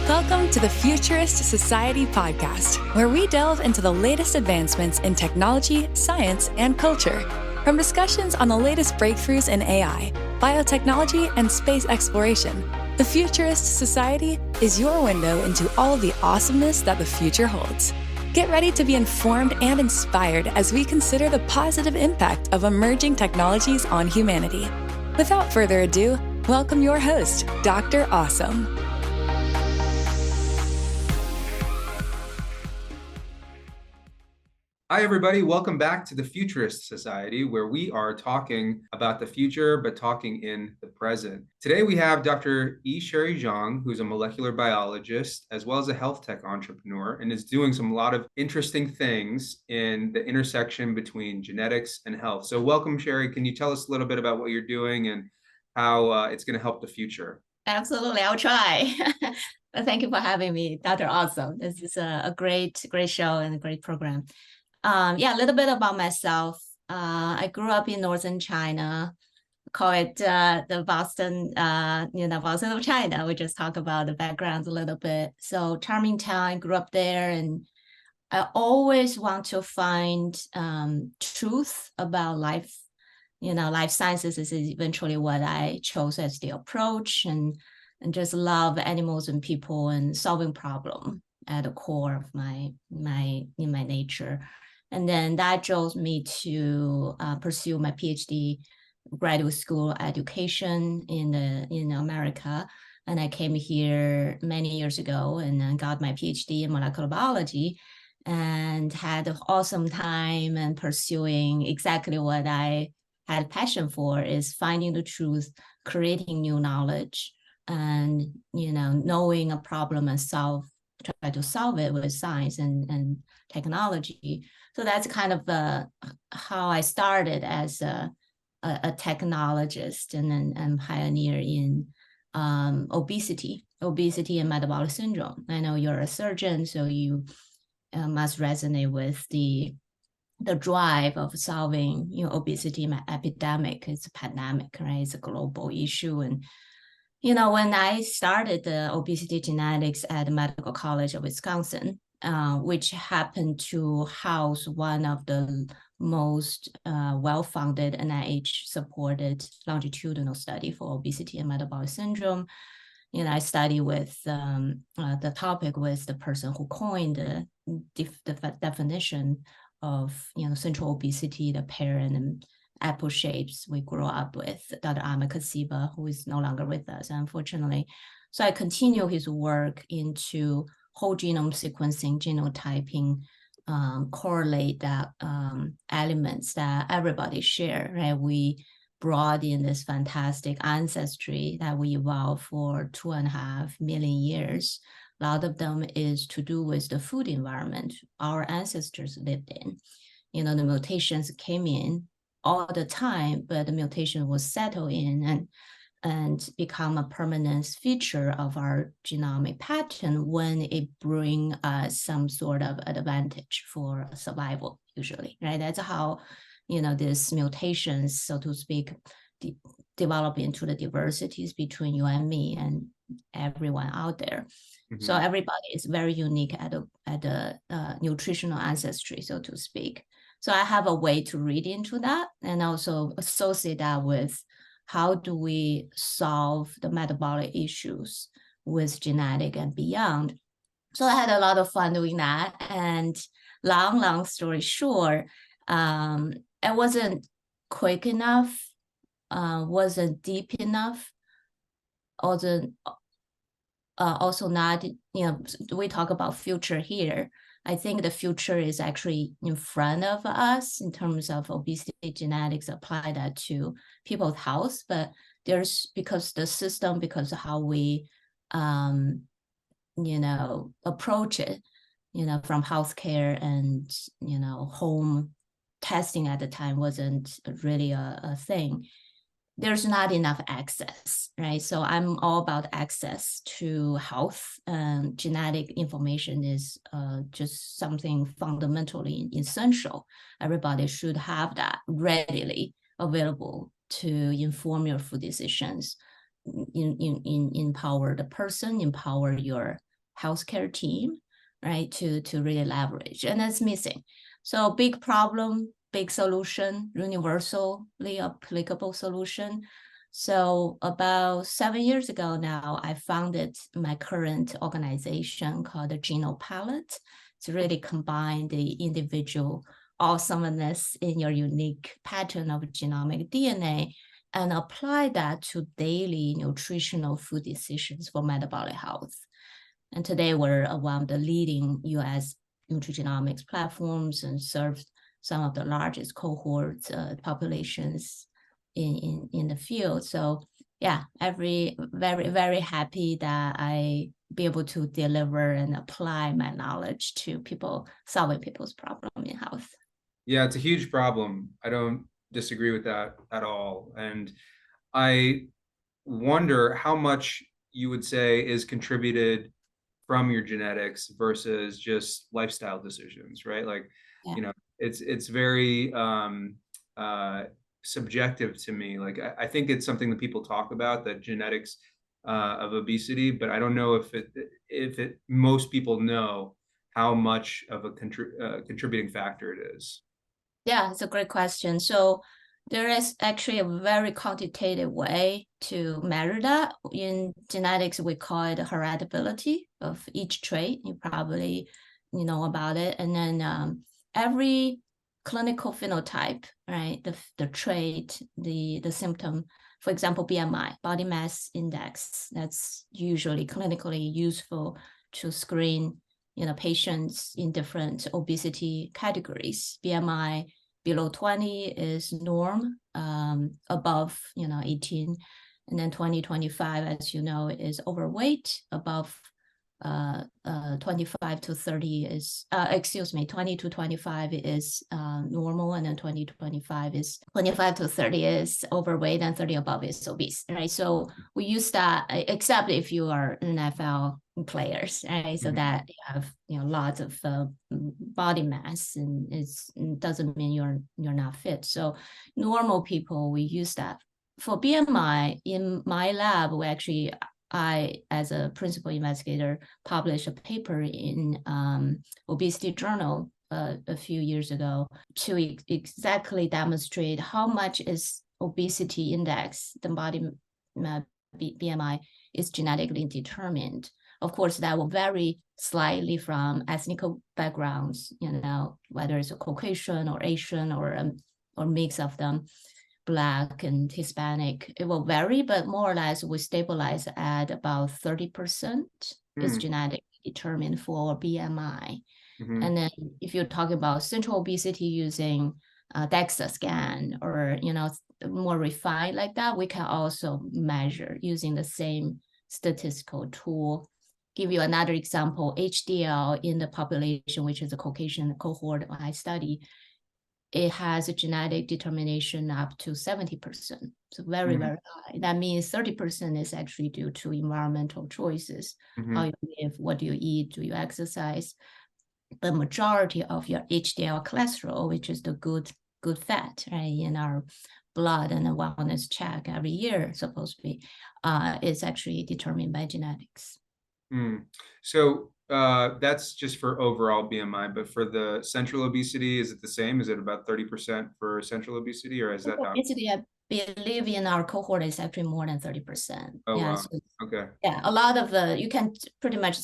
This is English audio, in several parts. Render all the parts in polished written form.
Welcome to the Futurist Society podcast, where we delve into the latest advancements in technology, science, and culture. From discussions on the latest breakthroughs in AI, biotechnology, and space exploration, the Futurist Society is your window into all of the awesomeness that the future holds. Get ready to be informed and inspired as we consider the positive impact of emerging technologies on humanity. Without further ado, welcome your host, Dr. Awesome. Hi, everybody. Welcome back to the Futurist Society, where we are talking about the future, but talking in the present. Today, we have Dr. Sherry Zhang, who's a molecular biologist, as well as a health tech entrepreneur, and is doing a lot of interesting things in the intersection between genetics and health. So welcome, Sherry. Can you tell us a little bit about what you're doing and how it's going to help the future? Absolutely. I'll try. Thank you for having me, Dr. Awesome. This is a great show and a great program. A little bit about myself. I grew up in northern China, call it the Boston, Boston of China. We just talk about the backgrounds a little bit. So charming town, I grew up there, and I always want to find truth about life. Life sciences is eventually what I chose as the approach, and just love animals and people and solving problem at the core of my nature. And then that drove me to pursue my PhD graduate school education in America. And I came here many years ago and got my PhD in molecular biology and had an awesome time and pursuing exactly what I had a passion for, is finding the truth, creating new knowledge, and knowing a problem and try to solve it with science and technology. So that's kind of how I started as a technologist and pioneer in obesity and metabolic syndrome. I know you're a surgeon, so you must resonate with the drive of solving obesity epidemic. It's a pandemic, right? It's a global issue. And when I started the obesity genetics at the Medical College of Wisconsin, which happened to house one of the most well-funded NIH-supported longitudinal study for obesity and metabolic syndrome. I study with the topic with the person who coined the definition of central obesity, the parent and apple shapes we grew up with, Dr. Ahmed Kasiba, who is no longer with us, unfortunately. So I continue his work into whole genome sequencing, genotyping, correlate that elements that everybody share, right? We brought in this fantastic ancestry that we evolved for 2.5 million years. A lot of them is to do with the food environment our ancestors lived in. The mutations came in all the time, but the mutation will settle in and become a permanent feature of our genomic pattern when it brings us some sort of advantage for survival, usually, right? That's how, these mutations, so to speak, develop into the diversities between you and me and everyone out there. Mm-hmm. So everybody is very unique at the nutritional ancestry, so to speak. So I have a way to read into that and also associate that with how do we solve the metabolic issues with genetic and beyond. So I had a lot of fun doing that. And long story short, it wasn't quick enough, wasn't deep enough, also not, we talk about future here. I think the future is actually in front of us in terms of obesity genetics, apply that to people's health, but because of how we, approach it, from healthcare and, home testing at the time wasn't really a thing. There's not enough access, right? So I'm all about access to health. Genetic information is just something fundamentally essential. Everybody should have that readily available to inform your food decisions, empower the person, empower your healthcare team, right, to really leverage, and that's missing. So big problem, big solution, universally applicable solution. So about 7 years ago now, I founded my current organization called the GenoPalate. To really combine the individual awesomeness in your unique pattern of genomic DNA and apply that to daily nutritional food decisions for metabolic health. And today we're one of the leading US nutrigenomics platforms and serve some of the largest cohorts, populations in the field. So yeah, very, very happy that I be able to deliver and apply my knowledge to people, solving people's problem in health. Yeah, it's a huge problem. I don't disagree with that at all. And I wonder how much you would say is contributed from your genetics versus just lifestyle decisions, right? Like, Yeah. you know, it's very subjective to me. Like, I think it's something that people talk about, that genetics of obesity, but I don't know if it most people know how much of a contributing factor it is. Yeah, it's a great question. So there is actually a very quantitative way to measure that. In genetics, we call it heritability of each trait. You probably know about it. And then every clinical phenotype, right? The trait, the symptom, for example, BMI, body mass index, that's usually clinically useful to screen patients in different obesity categories. BMI below 20 is norm, above 18, and then 20-25, as you know, is overweight. Above 25 to 30 is 20 to 25 is normal, and then 25 to 30 is overweight, and 30 above is obese, right? So we use that, except if you are NFL players, right? So that you have lots of body mass, and it doesn't mean you're not fit. So normal people, we use that. For BMI, in my lab, we actually, I, as a principal investigator, published a paper in Obesity Journal a few years ago to exactly demonstrate how much is obesity index, the body BMI, is genetically determined. Of course, that will vary slightly from ethnic backgrounds, whether it's a Caucasian or Asian or mix of them. Black and Hispanic, it will vary, but more or less we stabilize at about 30% is genetically determined for BMI. And then if you're talking about central obesity using DEXA scan or more refined like that, we can also measure using the same statistical tool. Give you another example, HDL in the population, which is a Caucasian cohort I study, it has a genetic determination up to 70%. So very, very high. That means 30% is actually due to environmental choices. How you live, what do you eat, do you exercise? The majority of your HDL cholesterol, which is the good fat, right, in our blood and a wellness check every year, supposed to be, is actually determined by genetics. So that's just for overall BMI, but for the central obesity, is it the same? Is it about 30% for central obesity, or is that not? Obesity, I believe in our cohort is actually more than 30%. Oh, yeah, wow. so, Okay. Yeah, a lot of you can pretty much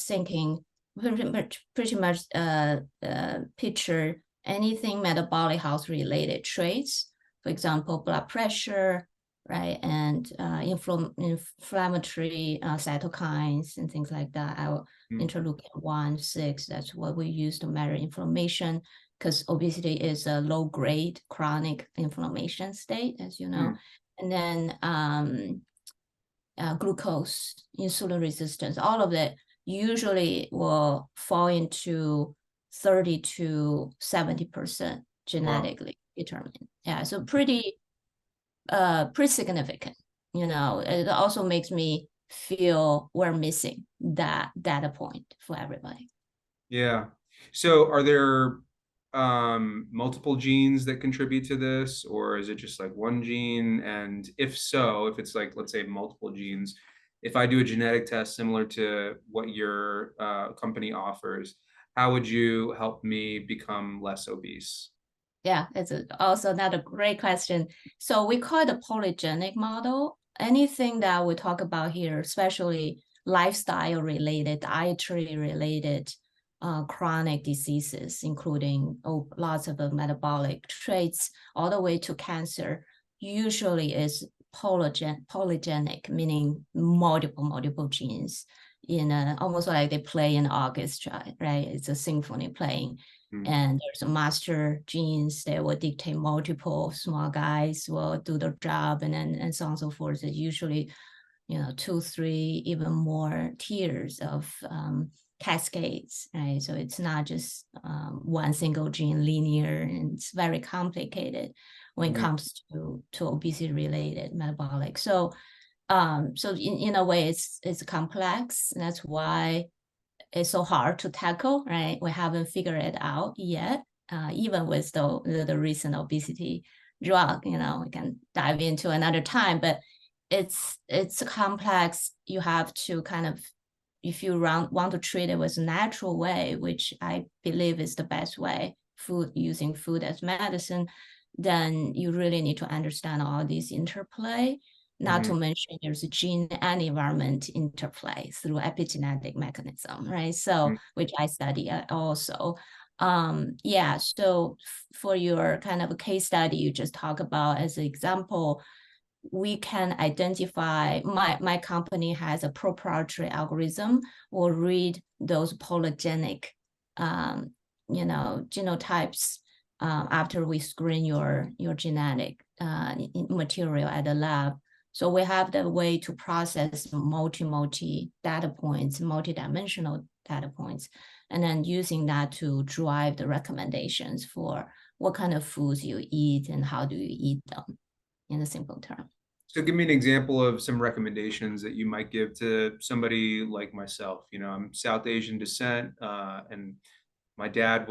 picture anything metabolic health related traits, for example, blood pressure, right, and inflammatory cytokines and things like that. Our interleukin-1, 6, that's what we use to measure inflammation, because obesity is a low-grade chronic inflammation state, as you know. And then glucose, insulin resistance, all of that usually will fall into 30 to 70% genetically determined. Yeah, so pretty significant. It also makes me feel we're missing that data point for everybody. Yeah. So are there multiple genes that contribute to this, or is it just like one gene? And if so, if it's like, let's say multiple genes, if I do a genetic test similar to what your company offers, how would you help me become less obese? Yeah, also another great question. So we call it a polygenic model. Anything that we talk about here, especially lifestyle related, dietary related, chronic diseases, including lots of metabolic traits, all the way to cancer, usually is polygenic, meaning multiple genes in almost like they play in orchestra, right? It's a symphony playing. And there's a master genes that will dictate multiple small guys will do their job, and so on and so forth. It's usually, 2, 3, even more tiers of cascades, right? So it's not just one single gene linear, and it's very complicated when it comes to obesity related metabolic. So in a way it's complex. That's why it's so hard to tackle, right? We haven't figured it out yet. Even with the recent obesity drug, we can dive into another time, but it's complex. You have to kind of, if you want to treat it with a natural way, which I believe is the best way, using food as medicine, then you really need to understand all these interplay. Not to mention there's a gene and environment interplay through epigenetic mechanism, right? So, which I study also. So for your kind of a case study you just talk about as an example, we can identify, my company has a proprietary algorithm, will read those polygenic, genotypes after we screen your genetic material at the lab. So we have the way to process multi data points, multi-dimensional data points, and then using that to drive the recommendations for what kind of foods you eat and how do you eat them in a simple term. So give me an example of some recommendations that you might give to somebody like myself. I'm South Asian descent, and my dad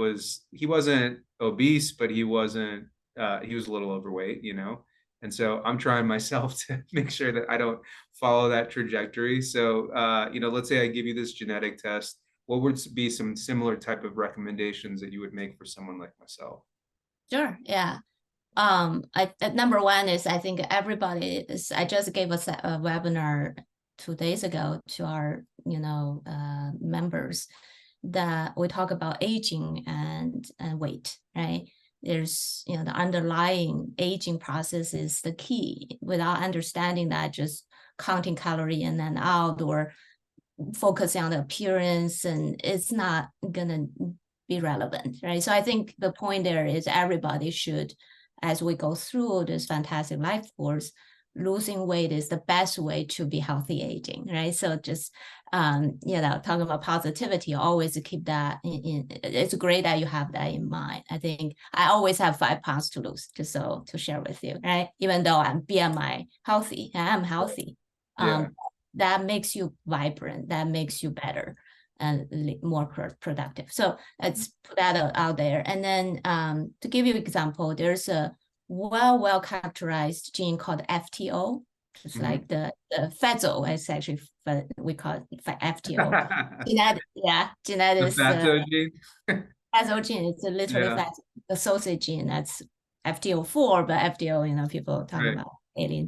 he wasn't obese, but he was a little overweight, And so I'm trying myself to make sure that I don't follow that trajectory. So, let's say I give you this genetic test. What would be some similar type of recommendations that you would make for someone like myself? Sure. Yeah. Number one is, I think everybody is, I just gave a webinar 2 days ago to our, members, that we talk about aging and weight, right? There's, the underlying aging process is the key. Without understanding that, just counting calorie in and out or focusing on the appearance, and it's not gonna be relevant, right? So I think the point there is everybody should, as we go through this fantastic life course, losing weight is the best way to be healthy aging, right? So just, talking about positivity, always keep that in. It's great that you have that in mind. I think I always have 5 pounds to lose, just so to share with you, right? Even though I'm BMI healthy, I'm healthy. That makes you vibrant, that makes you better and more productive. So let's put that out there. And then to give you an example, there's a well characterized gene called FTO, just like the fatso. It's actually, we call it FTO. Genetic. The fatso gene. Fatso gene. It's literally fat. The sausage gene. That's FTO4, but FTO, people talking about alien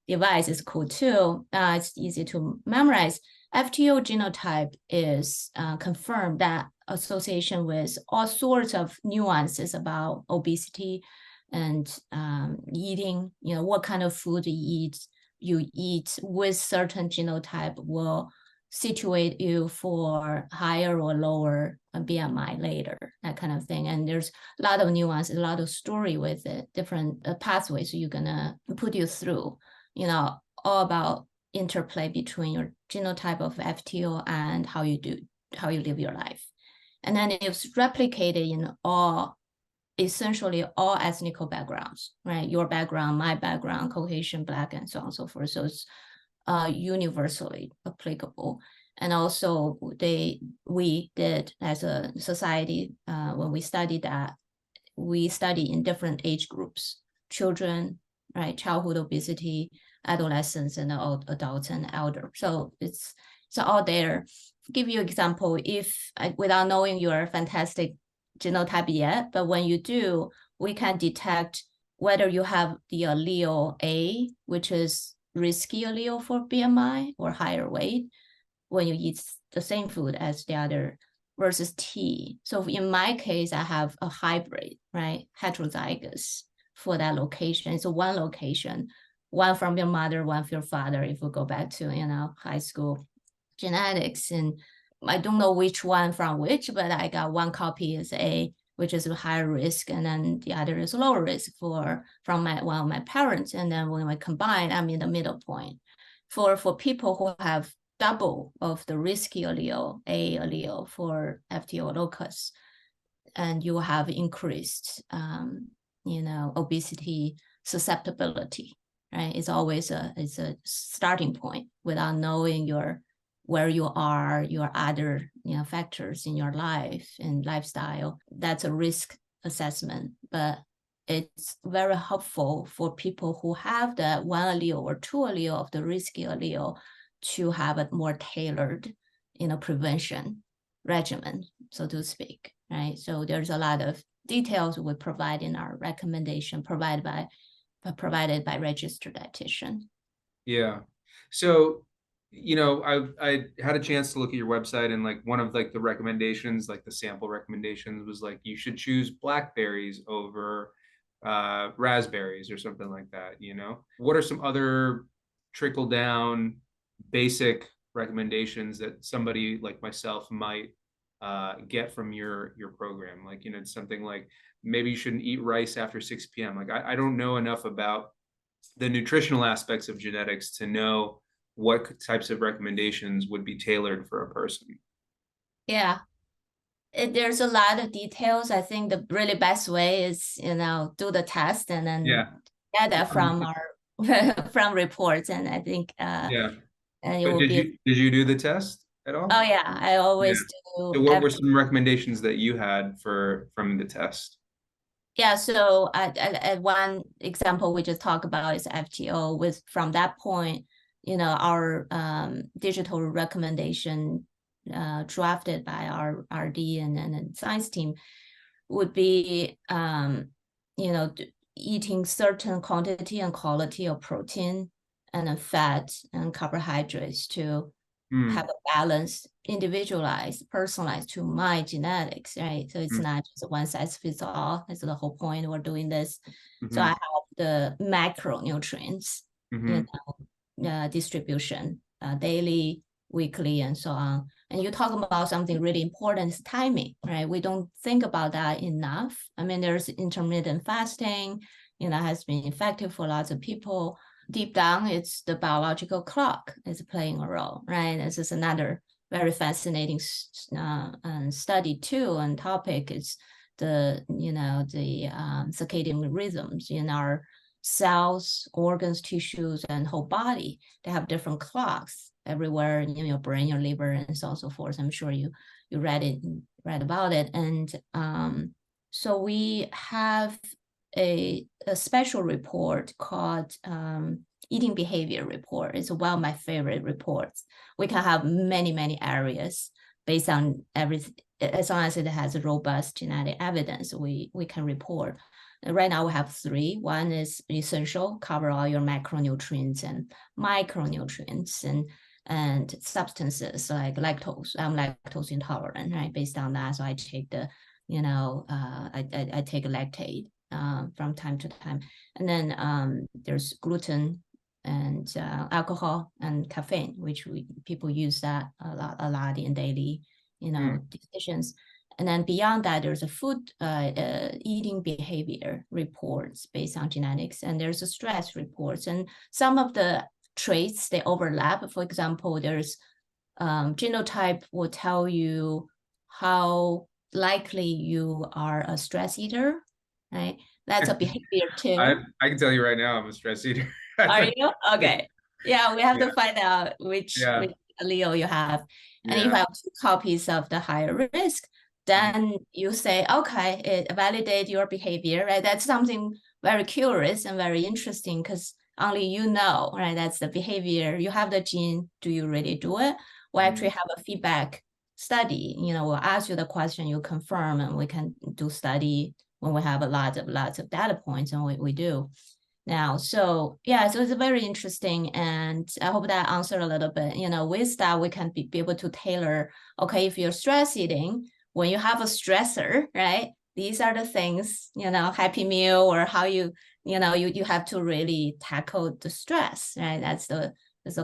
device is cool too. It's easy to memorize. FTO genotype is confirmed that association with all sorts of nuances about obesity and eating, what kind of food you eat with certain genotype will situate you for higher or lower BMI later, that kind of thing. And there's a lot of nuance, a lot of story with it, different pathways you're gonna put you through, all about interplay between your genotype of FTO and how you live your life. And then it's replicated in essentially all ethnical backgrounds, right? Your background, my background, Caucasian, Black, and so on and so forth. So it's universally applicable. And also we did as a society, when we studied that, we study in different age groups, children, right? Childhood obesity, adolescents and adults and elder. So it's all there. Give you example, if without knowing your fantastic genotype yet, but when you do, we can detect whether you have the allele A, which is risky allele for BMI or higher weight when you eat the same food as the other, versus T. So in my case, I have a hybrid, right? Heterozygous for that location. It's one location, one from your mother, one from your father, if we go back to, high school genetics. And I don't know which one from which, but I got one copy is A, which is a higher risk, and then the other is lower risk from one of my parents. And then when I combine, I'm in the middle point. For people who have double of the risky allele, A allele for FTO locus, and you have increased, obesity susceptibility, right? It's always it's a starting point without knowing where you are, your other factors in your life and lifestyle. That's a risk assessment, but it's very helpful for people who have that one allele or two allele of the risky allele to have a more tailored, prevention regimen, so to speak, right? So there's a lot of details we provide in our recommendation provided by registered dietitian. Yeah. So, I had a chance to look at your website, and like one of like the recommendations, like the sample recommendations, was like you should choose blackberries over raspberries or something like that. What are some other trickle down basic recommendations that somebody like myself might get from your program? Like, something like maybe you shouldn't eat rice after 6 p.m. Like I don't know enough about the nutritional aspects of genetics to know what types of recommendations would be tailored for a person. Yeah. There's a lot of details. I think the really best way is, do the test and then get that from our from reports. And I think and it But will did you do the test at all? Oh yeah, I always do. So what were some recommendations that you had from the test? Yeah, so one example we just talked about is FTO. From that point, our digital recommendation drafted by our RD and science team would be, eating certain quantity and quality of protein and then fat and carbohydrates to have a balance, individualized, personalized to my genetics, right? So it's not just one size fits all. That's the whole point we're doing this. So I have the macronutrients, distribution, daily, weekly, and so on. And you talk about something really important is timing, right? We don't think about that enough. I mean, there's intermittent fasting, has been effective for lots of people. Deep down, it's the biological clock is playing a role, right? This is another very fascinating study too, and topic is the circadian rhythms in our cells, organs, tissues, and whole body. They have different clocks everywhere in your brain, your liver, and so on and so forth. I'm sure you read about it. And so we have a special report called eating behavior report. It's one of my favorite reports. We can have many areas based on everything. As long as it has a robust genetic evidence, we can report. And right now we have 3. One is essential, cover all your macronutrients and micronutrients and substances like lactose. I'm lactose intolerant, right? Based on that, so I take the, I take lactate from time to time. And then there's gluten and alcohol and caffeine, which people use that a lot in daily, decisions. And then beyond that, there's a food eating behavior reports based on genetics, and there's a stress reports. And some of the traits, they overlap. For example, there's genotype will tell you how likely you are a stress eater, right? That's a behavior too. I can tell you right now, I'm a stress eater. Are you? Okay. Yeah, we have to find out which allele you have. And if I have 2 copies of the higher risk, then you say, okay, it validates your behavior, right? That's something very curious and very interesting because only you know, right? That's the behavior. You have the gene. Do you really do it? We'll actually have a feedback study. We'll ask you the question, you confirm, and we can do study when we have lots of data points, and we do now. So yeah, so it's very interesting, and I hope that answered a little bit. With that, we can be able to tailor, okay, if you're stress eating, when you have a stressor, right? These are the things, happy meal, or how you have to really tackle the stress, right? That's the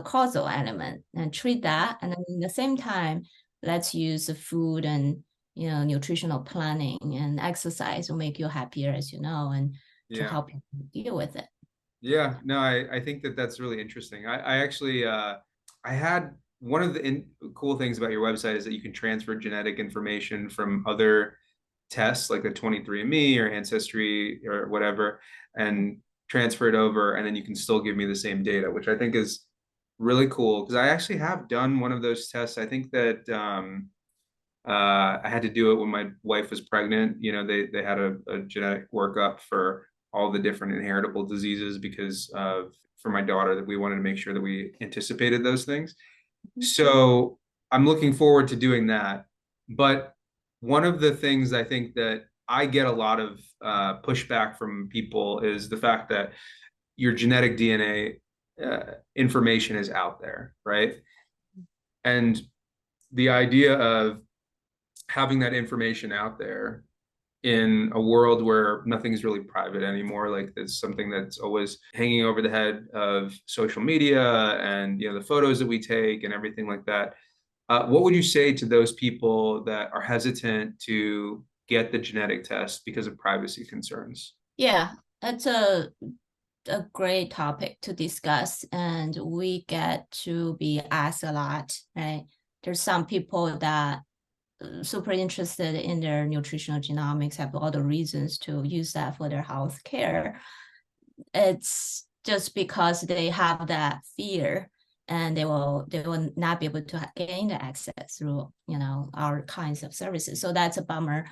causal element, and treat that. And then at the same time, let's use the food and nutritional planning and exercise will make you happier, as you know, and to help you deal with it. Yeah, no, I think that's really interesting. I actually I had one of the cool things about your website is that you can transfer genetic information from other tests like the 23andMe or Ancestry or whatever, and transfer it over, and then you can still give me the same data, which I think is really cool because I actually have done one of those tests. I think that I had to do it when my wife was pregnant. They had a genetic workup for all the different inheritable diseases because for my daughter, that we wanted to make sure that we anticipated those things. So I'm looking forward to doing that. But one of the things I think that I get a lot of pushback from people is the fact that your genetic DNA information is out there, right? And the idea of having that information out there in a world where nothing's really private anymore, like it's something that's always hanging over the head of social media and the photos that we take and everything like that. What would you say to those people that are hesitant to get the genetic test because of privacy concerns? Yeah, that's a great topic to discuss, and we get to be asked a lot, right? There's some people that super interested in their nutritional genomics, have all the reasons to use that for their health care. It's just because they have that fear, and they will not be able to gain the access through our kinds of services. So that's a bummer.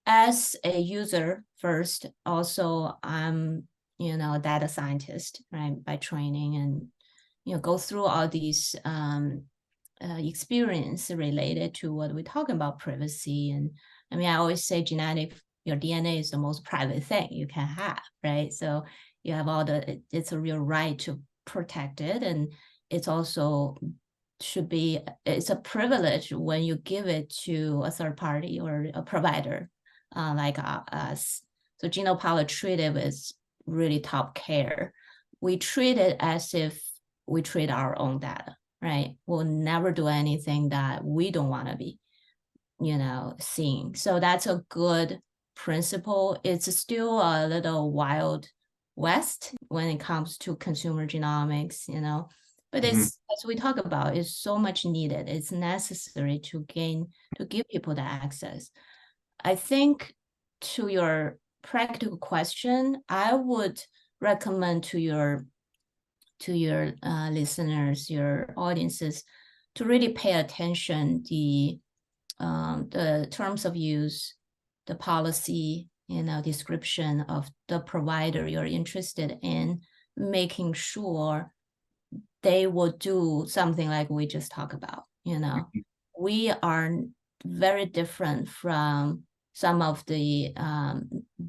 As a user first, also I'm a data scientist, right, by training, and go through all these experience related to what we're talking about, privacy. And I mean, I always say your DNA is the most private thing you can have, right? So you have it's a real right to protect it. And it's also it's a privilege when you give it to a third party or a provider like us. So GenoPalate treat it with really top care. We treat it as if we treat our own data, right? We'll never do anything that we don't want to be, seeing. So that's a good principle. It's still a little wild west when it comes to consumer genomics, but it's, as we talk about, it's so much needed. It's necessary to give people the access. I think to your practical question, I would recommend to your listeners, your audiences, to really pay attention the terms of use, the policy, description of the provider you're interested in, making sure they will do something like we just talked about. We are very different from some of the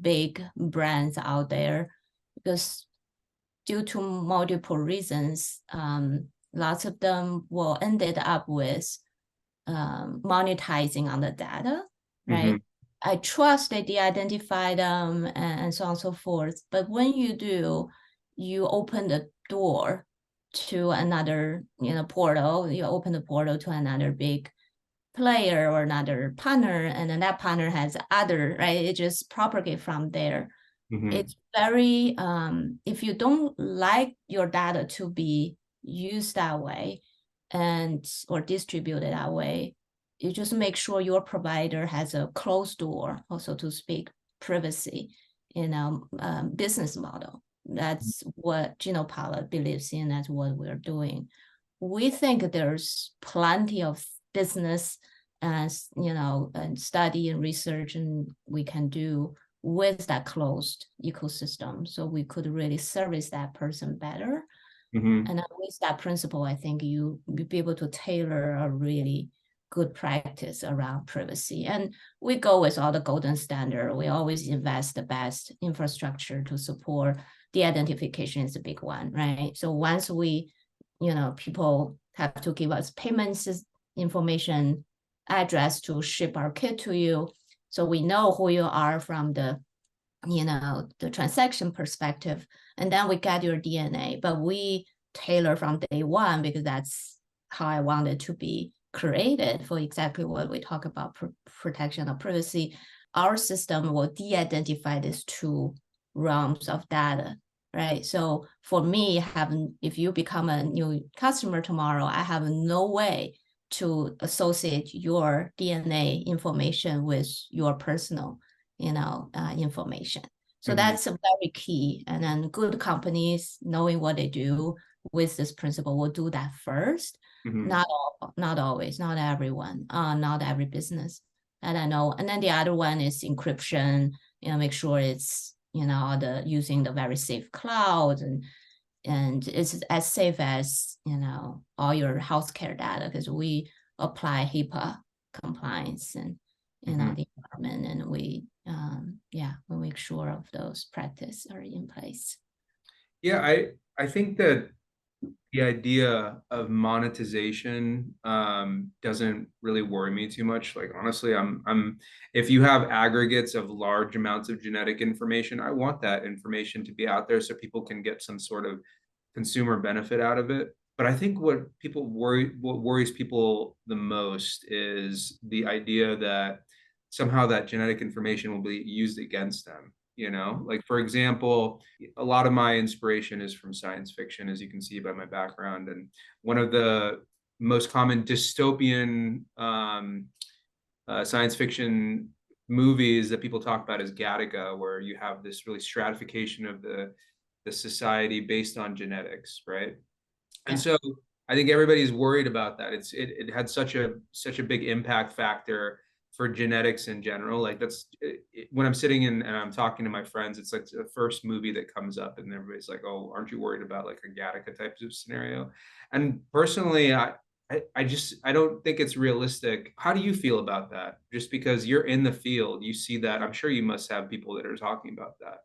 big brands out there because due to multiple reasons, lots of them will ended up with monetizing on the data, right? I trust they de-identify them and so on and so forth. But when you do, you open the door to another, portal. You open the portal to another big player or another partner, and then that partner has other, right? It just propagate from there. It's very, if you don't like your data to be used that way or distributed that way, you just make sure your provider has a closed door, also to speak, privacy, business model. That's what GenoPalate believes in. That's what we're doing. We think there's plenty of business and study and research and we can do with that closed ecosystem, so we could really service that person better. Mm-hmm. And with that principle, I think you'll be able to tailor a really good practice around privacy. And we go with all the golden standard. We always invest the best infrastructure to support the identification is a big one, right? So once we, people have to give us payments information, address to ship our kit to you, so we know who you are from the transaction perspective, and then we get your DNA, but we tailor from day one because that's how I want it to be created for exactly what we talk about, protection of privacy. Our system will de-identify these two realms of data, right? So for me, if you become a new customer tomorrow, I have no way to associate your DNA information with your personal information. So that's very key. And then good companies knowing what they do with this principle will do that first. Not always, not everyone, not every business that I know. And then the other one is encryption, make sure it's, using the very safe cloud, and it's as safe as, all your healthcare data, because we apply HIPAA compliance and the environment, and we make sure of those practices are in place. Yeah, I think that the idea of monetization doesn't really worry me too much. Like, honestly, I'm if you have aggregates of large amounts of genetic information, I want that information to be out there so people can get some sort of consumer benefit out of it. But I think what worries people the most is the idea that somehow that genetic information will be used against them. Like, for example, a lot of my inspiration is from science fiction, as you can see by my background. And one of the most common dystopian science fiction movies that people talk about is Gattaca, where you have this really stratification of the society based on genetics, right? And so I think everybody's worried about that. It had such a big impact factor for genetics in general. Like, when I'm sitting and I'm talking to my friends, it's like the first movie that comes up, and everybody's like, "Oh, aren't you worried about like a Gattaca type of scenario?" And personally, I don't think it's realistic. How do you feel about that? Just because you're in the field, you see that. I'm sure you must have people that are talking about that.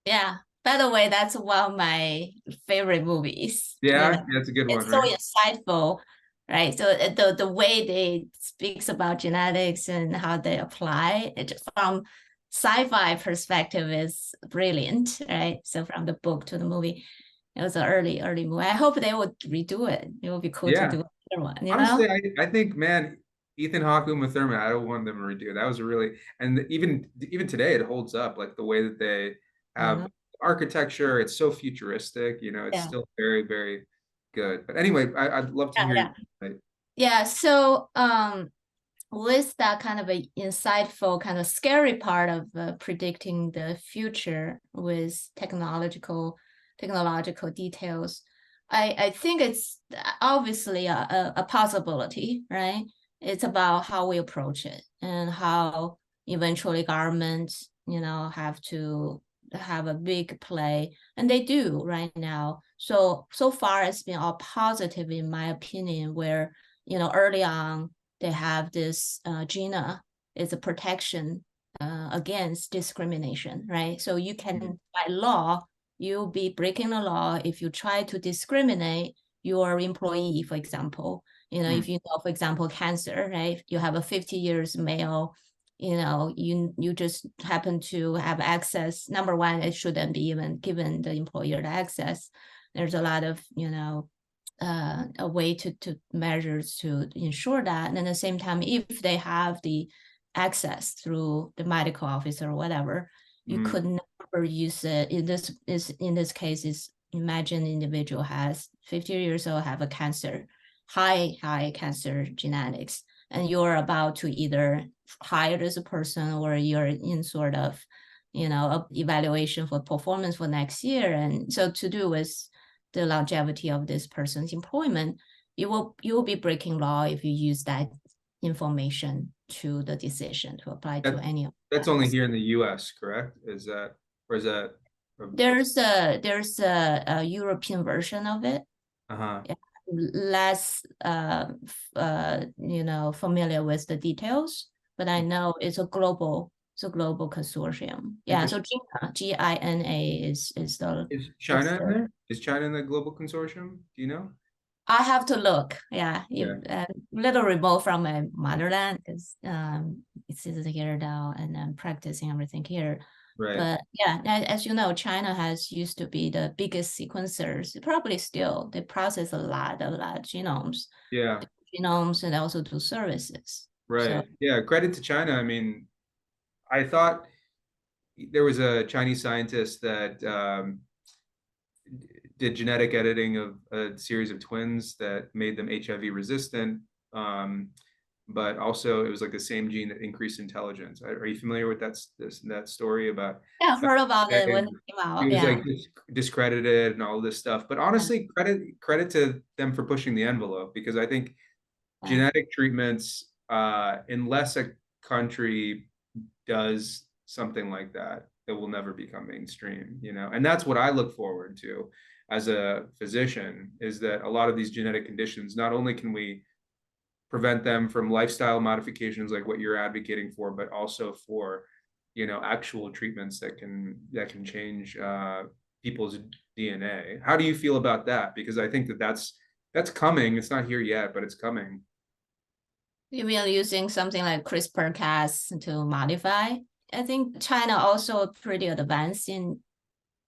Yeah. By the way, that's one of my favorite movies. Yeah, that's a good one, it's right? so insightful, right? So the way they speaks about genetics and how they apply it from sci-fi perspective is brilliant, right? So from the book to the movie, it was an early movie. I hope they would redo it. It would be cool to do another one. Honestly, I think, man, Ethan Hawke, Uma Thurman, I don't want them to redo it. That was and even today it holds up. Like, the way that they have architecture, it's so futuristic. It's still very, very good. But anyway, I'd love to hear you. Yeah. So with that kind of a insightful, kind of scary part of predicting the future with technological details, I think it's obviously a possibility, right? It's about how we approach it and how eventually governments, have to have a big play, and they do right now. So far it's been all positive in my opinion, where early on they have this GENA is a protection against discrimination, right? So you can, by law, you'll be breaking the law if you try to discriminate your employee, for example. If you know, for example, cancer, right? You have a 50 years male, you just happen to have access. Number one, it shouldn't be even given the employer the access. There's a lot of, a way to measures to ensure that. And at the same time, if they have the access through the medical office or whatever, you could never use it. In this case, is imagine individual has 50 years old, have a cancer, high cancer genetics, and you're about to either hire as a person or you're in sort of, evaluation for performance for next year. And so to do with the longevity of this person's employment, you will be breaking law if you use that, information to the decision to apply to any of That's them. only here in the US, correct? Is that, or is that? There's a European version of it. Uh-huh. Less familiar with the details, but I know it's a global consortium. Yeah, so GINA is the Is China in there? Is China in the global consortium? Do you know? I have to look. Yeah, Yeah. little remote from my motherland because it's here now and I'm practicing everything here. Right. But yeah, as you know, China has used to be the biggest sequencers. Probably still, they process a lot of genomes. Yeah. Genomes and also do services. Right. So, yeah. Credit to China. I mean, I thought there was a Chinese scientist that did genetic editing of a series of twins that made them HIV resistant. But also it was like the same gene that increased intelligence. Are you familiar with that story about? yeah, I've heard about it when it came He out. was Yeah. like discredited and all this stuff. But honestly, credit to them for pushing the envelope, because I think genetic treatments, unless a country does something like that, it will never become mainstream, and that's what I look forward to as a physician, is that a lot of these genetic conditions, not only can we prevent them from lifestyle modifications like what you're advocating for, but also for, actual treatments that can change people's DNA. How do you feel about that? Because I think that's coming. It's not here yet, but it's coming. You mean using something like CRISPR-Cas to modify? I think China also pretty advanced in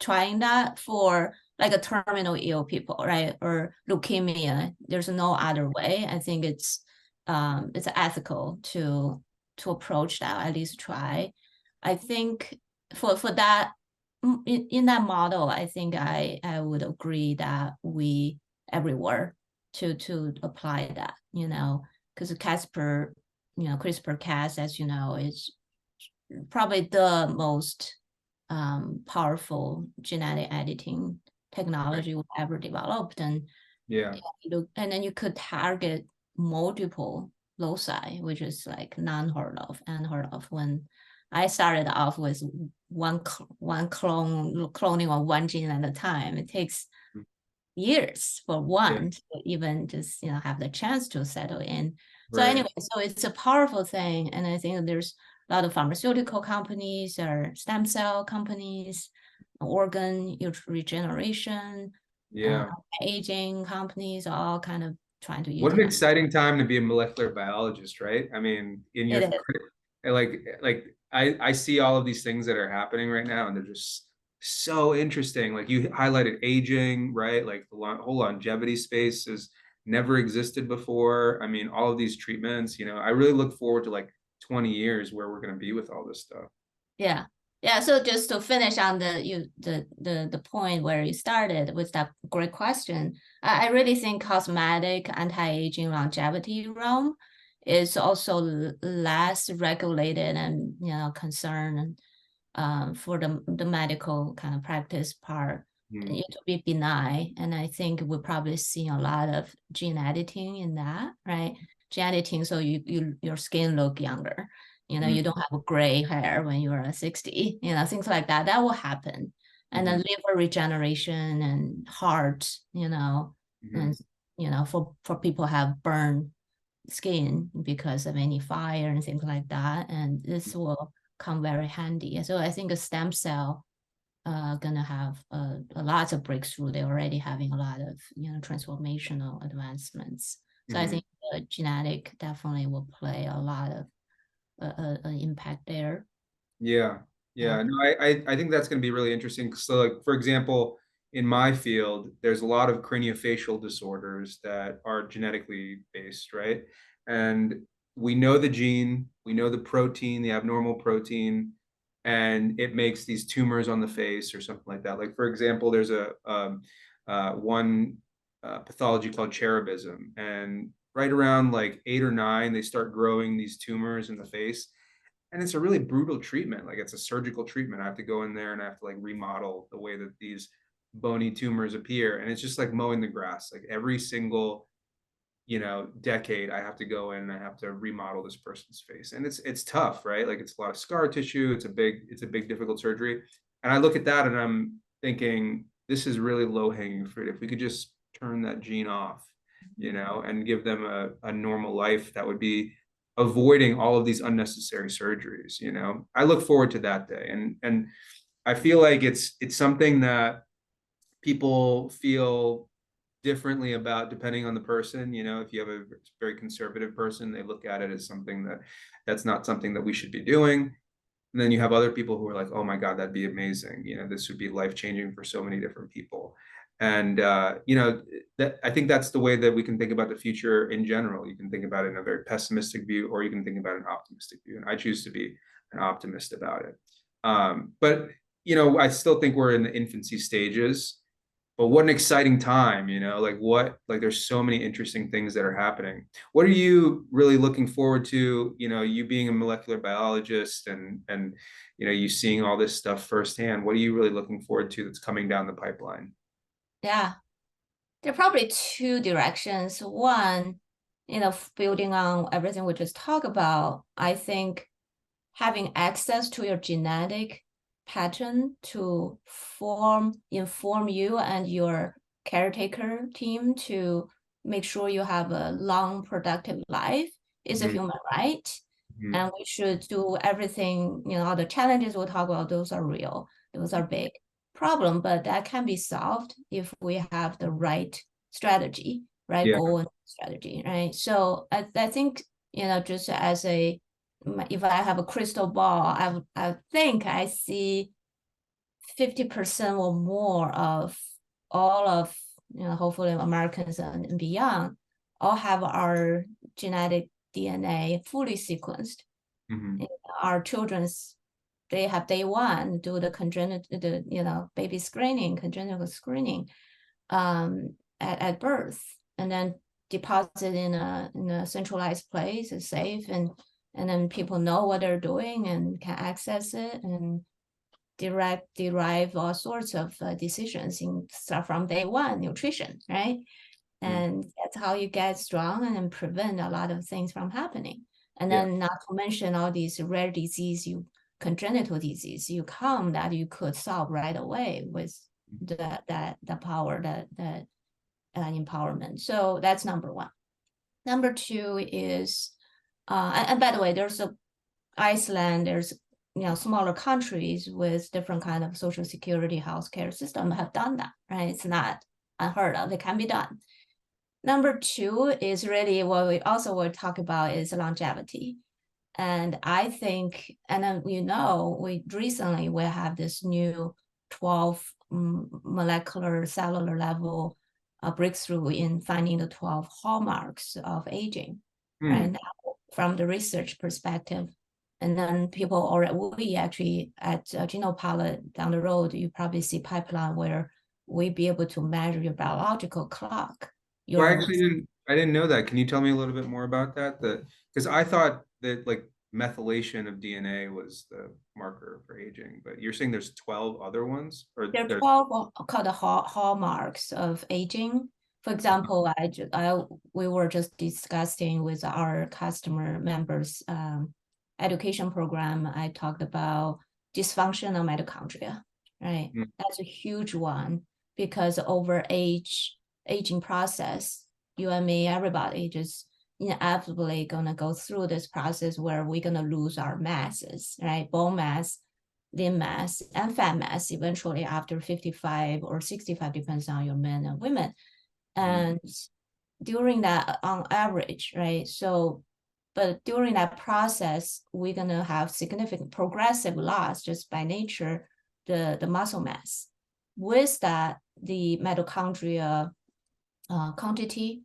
trying that for like a terminal ill people, right? Or leukemia. There's no other way. I think it's ethical to approach that, at least try. I think for that in that model, I think I would agree that we everywhere to apply that, because CRISPR-Cas, as you know, is probably the most powerful genetic editing technology we've ever developed. And Yeah. And then you could target multiple loci, which is like unheard of. When I started off with one cloning of one gene at a time, it takes years for one to even just have the chance to settle in. So anyway, so it's a powerful thing, and I think there's a lot of pharmaceutical companies or stem cell companies, organ regeneration, aging companies, all kind of trying to use. What an exciting time to be a molecular biologist, right? I mean, in your I see all of these things that are happening right now, and they're just so interesting. Like you highlighted aging, right? Like the whole longevity space has never existed before. I mean, all of these treatments, I really look forward to like 20 years where we're going to be with all this stuff. Yeah. Yeah. So just to finish on the point where you started with that great question, I really think cosmetic anti-aging longevity realm is also less regulated and concern for the medical kind of practice part to be benign. And I think we're probably seeing a lot of gene editing in that, right? Gene editing, so your skin look younger. You don't have gray hair when you're 60, things like that. That will happen. And then liver regeneration and heart, and for people who have burned skin because of any fire and things like that. And this will come very handy. So I think a stem cell gonna have a lot of breakthrough. They're already having a lot of transformational advancements. So I think genetic definitely will play a lot of an impact there. Yeah. No, I think that's going to be really interesting. So, like, for example, in my field, there's a lot of craniofacial disorders that are genetically based, right? And we know the gene, we know the protein, the abnormal protein, and it makes these tumors on the face or something like that. Like, for example, there's one pathology called cherubism, and right around like 8 or 9, they start growing these tumors in the face. And it's a really brutal treatment. Like, it's a surgical treatment. I have to go in there and I have to like remodel the way that these bony tumors appear. And it's just like mowing the grass. Like every single decade, I have to go in and I have to remodel this person's face. And it's tough, right? Like, it's a lot of scar tissue. It's a big, difficult surgery. And I look at that and I'm thinking, this is really low hanging fruit. If we could just turn that gene off, and give them a normal life, that would be avoiding all of these unnecessary surgeries. I look forward to that day. And I feel like it's something that people feel differently about depending on the person. If you have a very conservative person, they look at it as something that's not something that we should be doing. And then you have other people who are like, oh my God, that'd be amazing. This would be life-changing for so many different people. And that I think that's the way that we can think about the future in general. You can think about it in a very pessimistic view, or you can think about an optimistic view. And I choose to be an optimist about it. But I still think we're in the infancy stages. But what an exciting time, like there's so many interesting things that are happening. What are you really looking forward to, you being a molecular biologist and you seeing all this stuff firsthand? What are you really looking forward to that's coming down the pipeline? Yeah, there are probably two directions. One, building on everything we just talked about, I think having access to your genetic pattern to inform you and your caretaker team to make sure you have a long, productive life is a human right. And we should do everything, all the challenges we'll talk about, those are real. Those are big problem, but that can be solved if we have the right strategy, right goal and strategy, right? So I think, just as if I have a crystal ball, I think I see 50% or more of all of, hopefully Americans and beyond, all have our genetic DNA fully sequenced. Our children's, they have day one, do the congenital, baby screening, congenital screening at birth, and then deposit in a centralized place, is safe, and then people know what they're doing and can access it and derive all sorts of decisions start from day one, nutrition, right? And that's how you get strong and prevent a lot of things from happening. And then not to mention all these rare disease, congenital disease that you could solve right away with the power, that empowerment. So that's number one. Number two is, and by the way, there's Iceland, there's smaller countries with different kind of social security healthcare system have done that, right? It's not unheard of. It can be done. Number two is really what we also will talk about is longevity. And I think, and then we recently have this new 12 molecular cellular level breakthrough in finding the 12 hallmarks of aging, right? Now, from the research perspective. And then we actually at GenoPalate down the road, you probably see pipeline where we be able to measure your biological clock. Well, I didn't know that. Can you tell me a little bit more about that? Because I thought that like methylation of DNA was the marker for aging, but you're saying there's 12 other ones, or there are 12 called the hallmarks of aging. For example, we were just discussing with our customer members education program. I talked about dysfunctional mitochondria, right? That's a huge one because over aging process, you and me, everybody just inevitably gonna go through this process where we're gonna lose our masses, right? Bone mass, lean mass, and fat mass eventually after 55 or 65, depends on your men and women. And during that, on average, right? So, but during that process, we're gonna have significant progressive loss just by nature, the muscle mass. With that, the mitochondria quantity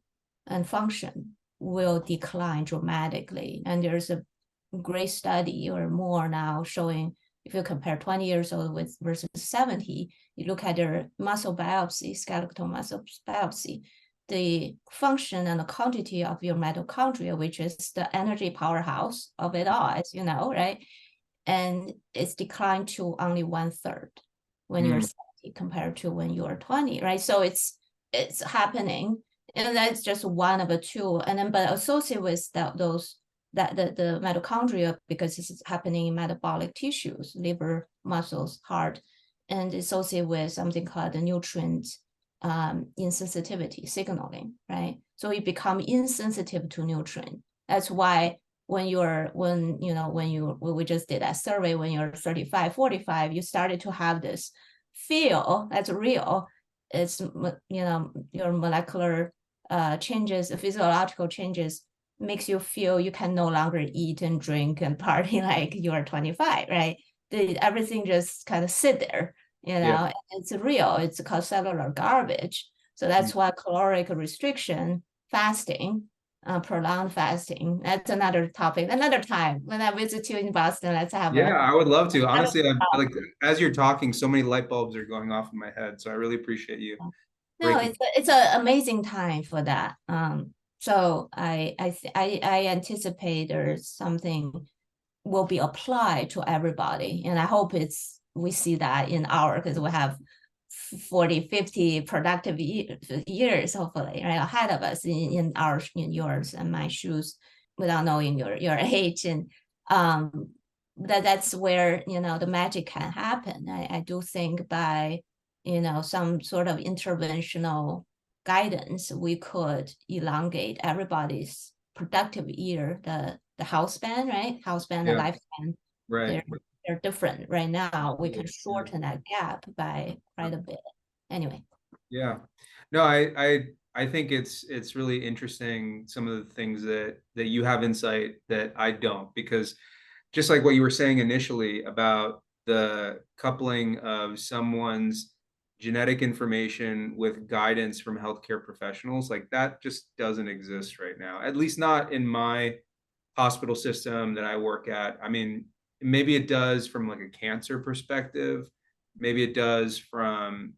and function will decline dramatically. And there's a great study or more now showing if you compare 20 years old versus 70, you look at their muscle biopsy, skeletal muscle biopsy, the function and the quantity of your mitochondria, which is the energy powerhouse of it all, as you know, right? And it's declined to only 1/3 when you're 70 compared to when you're 20, right? So it's happening. And that's just one of the two. And then, but associated with those, that the mitochondria, because this is happening in metabolic tissues, liver, muscles, heart, and associated with something called the nutrient insensitivity signaling, right? So you become insensitive to nutrient. That's why when we just did that survey, when you're 35, 45, you started to have this feel that's real. It's, your molecular changes, physiological changes makes you feel you can no longer eat and drink and party like you're 25, right? Everything just kind of sit there, Yeah. it's real. It's called cellular garbage. So that's why caloric restriction, fasting, prolonged fasting, that's another topic, another time. When I visit you in Boston, let's have Yeah, I would love to. Honestly, like as you're talking, so many light bulbs are going off in my head. So I really appreciate you No, breaking. it's an amazing time for that. So I anticipate there's something will be applied to everybody, and I hope we see that in because we have 40, 50 productive years, hopefully, right, ahead of us in yours and my shoes, without knowing your age. And that's where the magic can happen. I do think by some sort of interventional guidance, we could elongate everybody's productive year, the health span, right? Health span and Yeah, lifespan, right. they're different right now. We can Yeah. shorten that gap by quite a bit. Anyway. Yeah. No, I think it's really interesting, some of the things that you have insight that I don't, because just like what you were saying initially about the coupling of someone's genetic information with guidance from healthcare professionals, like that just doesn't exist right now, at least not in my hospital system that I work at. I mean, maybe it does from like a cancer perspective. Maybe it does from,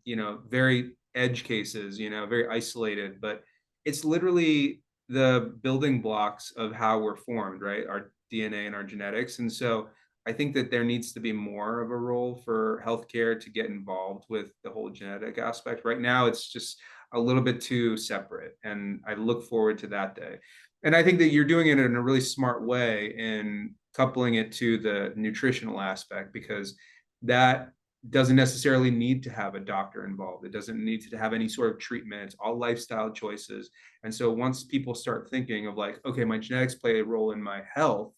very edge cases, very isolated, but it's literally the building blocks of how we're formed, right? Our DNA and our genetics. And so I think that there needs to be more of a role for healthcare to get involved with the whole genetic aspect. Right now, it's just a little bit too separate. And I look forward to that day. And I think that you're doing it in a really smart way in coupling it to the nutritional aspect, because that doesn't necessarily need to have a doctor involved. It doesn't need to have any sort of treatment. It's all lifestyle choices. And so once people start thinking of like, okay, my genetics play a role in my health,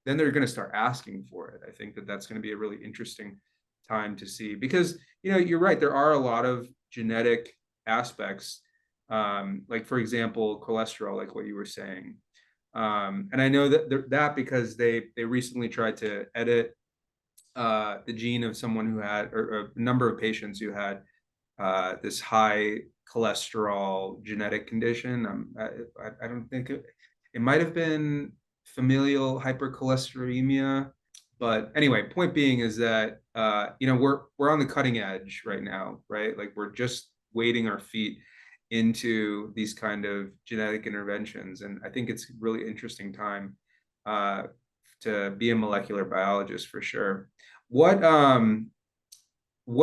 then they're going to start asking for it. I think that that's going to be a really interesting time to see, because, you're right. There are a lot of genetic aspects, like for example, cholesterol, like what you were saying. And I know that because they recently tried to edit the gene of someone who had, or a number of patients who had this high cholesterol genetic condition. I don't think it might have been familial hypercholesteremia. But anyway, point being is that we're on the cutting edge right now, right? Like we're just wading our feet into these kind of genetic interventions, and I think it's a really interesting time to be a molecular biologist for sure. What